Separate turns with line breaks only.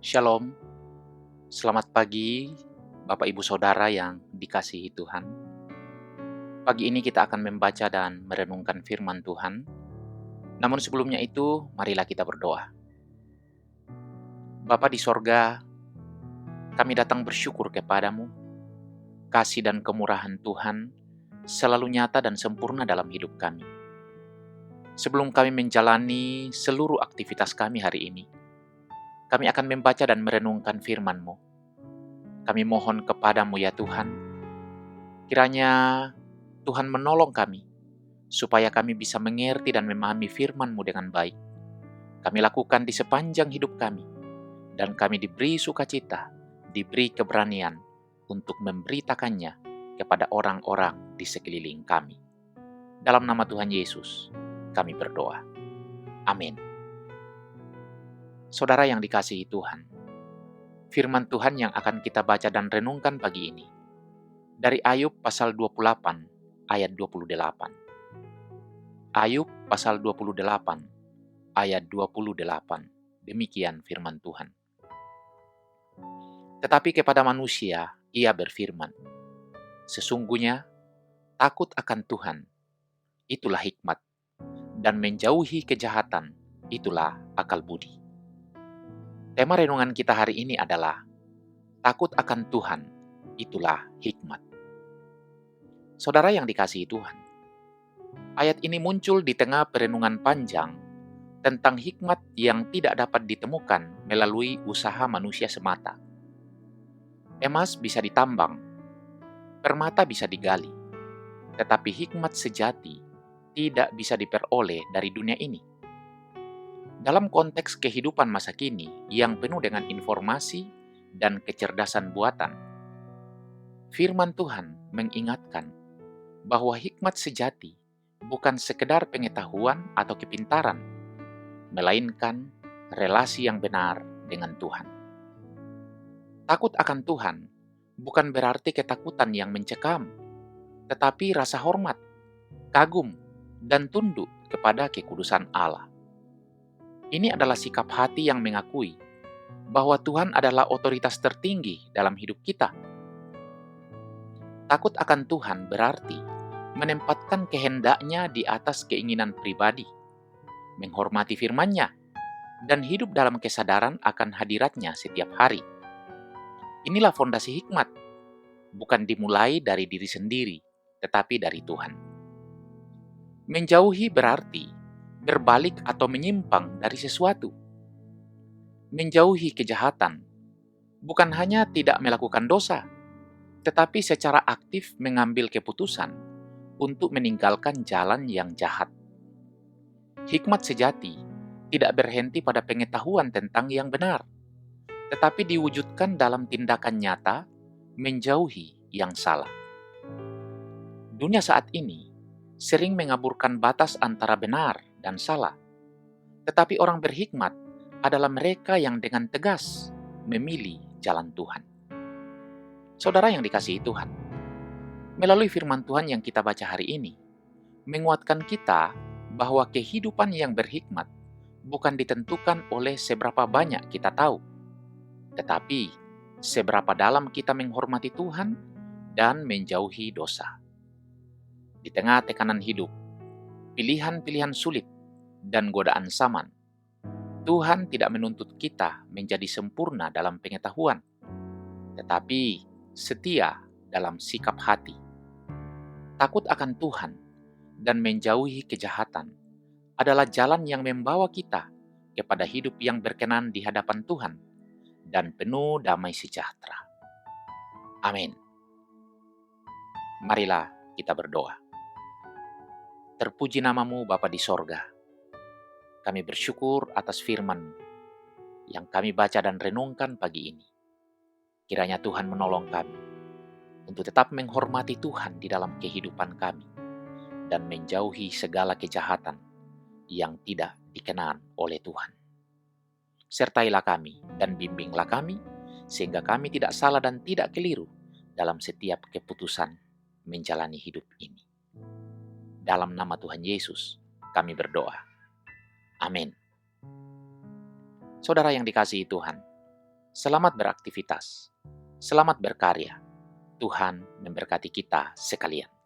Shalom, selamat pagi Bapak Ibu Saudara yang dikasihi Tuhan. Pagi ini kita akan membaca dan merenungkan firman Tuhan. Namun sebelumnya itu, marilah kita berdoa. Bapa di sorga, kami datang bersyukur kepadamu. Kasih dan kemurahan Tuhan selalu nyata dan sempurna dalam hidup kami. Sebelum kami menjalani seluruh aktivitas kami hari ini, kami akan membaca dan merenungkan firman-Mu. Kami mohon kepadamu ya Tuhan, kiranya Tuhan menolong kami, supaya kami bisa mengerti dan memahami firman-Mu dengan baik. Kami lakukan di sepanjang hidup kami, dan kami diberi sukacita, diberi keberanian untuk memberitakannya kepada orang-orang di sekeliling kami. Dalam nama Tuhan Yesus, kami berdoa. Amin. Saudara yang dikasihi Tuhan, firman Tuhan yang akan kita baca dan renungkan pagi ini, dari Ayub pasal 28 ayat 28. Ayub pasal 28 ayat 28. Demikian firman Tuhan. Tetapi kepada manusia ia berfirman, sesungguhnya takut akan Tuhan, itulah hikmat, dan menjauhi kejahatan, itulah akal budi. Tema renungan kita hari ini adalah takut akan Tuhan, itulah hikmat. Saudara yang dikasihi Tuhan, ayat ini muncul di tengah perenungan panjang tentang hikmat yang tidak dapat ditemukan melalui usaha manusia semata. Emas bisa ditambang, permata bisa digali, tetapi hikmat sejati tidak bisa diperoleh dari dunia ini. Dalam konteks kehidupan masa kini yang penuh dengan informasi dan kecerdasan buatan, firman Tuhan mengingatkan bahwa hikmat sejati bukan sekedar pengetahuan atau kepintaran, melainkan relasi yang benar dengan Tuhan. Takut akan Tuhan bukan berarti ketakutan yang mencekam, tetapi rasa hormat, kagum, dan tunduk kepada kekudusan Allah. Ini adalah sikap hati yang mengakui bahwa Tuhan adalah otoritas tertinggi dalam hidup kita. Takut akan Tuhan berarti menempatkan kehendaknya di atas keinginan pribadi, menghormati firman-Nya, dan hidup dalam kesadaran akan hadirat-Nya setiap hari. Inilah fondasi hikmat, bukan dimulai dari diri sendiri, tetapi dari Tuhan. Menjauhi berarti berbalik atau menyimpang dari sesuatu. Menjauhi kejahatan bukan hanya tidak melakukan dosa, tetapi secara aktif mengambil keputusan untuk meninggalkan jalan yang jahat. Hikmat sejati tidak berhenti pada pengetahuan tentang yang benar, tetapi diwujudkan dalam tindakan nyata menjauhi yang salah. Dunia saat ini sering mengaburkan batas antara benar dan salah, tetapi orang berhikmat adalah mereka yang dengan tegas memilih jalan Tuhan. Saudara yang dikasihi Tuhan, melalui firman Tuhan yang kita baca hari ini, menguatkan kita bahwa kehidupan yang berhikmat bukan ditentukan oleh seberapa banyak kita tahu, tetapi seberapa dalam kita menghormati Tuhan dan menjauhi dosa. Di tengah tekanan hidup, pilihan-pilihan sulit, dan godaan zaman, Tuhan tidak menuntut kita menjadi sempurna dalam pengetahuan, tetapi setia dalam sikap hati. Takut akan Tuhan dan menjauhi kejahatan adalah jalan yang membawa kita kepada hidup yang berkenan di hadapan Tuhan dan penuh damai sejahtera. Amin. Marilah kita berdoa. Terpuji namamu Bapa di sorga. Kami bersyukur atas firman-Mu yang kami baca dan renungkan pagi ini. Kiranya Tuhan menolong kami untuk tetap menghormati Tuhan di dalam kehidupan kami dan menjauhi segala kejahatan yang tidak dikenan oleh Tuhan. Sertailah kami dan bimbinglah kami, sehingga kami tidak salah dan tidak keliru dalam setiap keputusan menjalani hidup ini. Dalam nama Tuhan Yesus, kami berdoa. Amin. Saudara yang dikasihi Tuhan, Selamat beraktivitas. Selamat berkarya. Tuhan memberkati kita sekalian.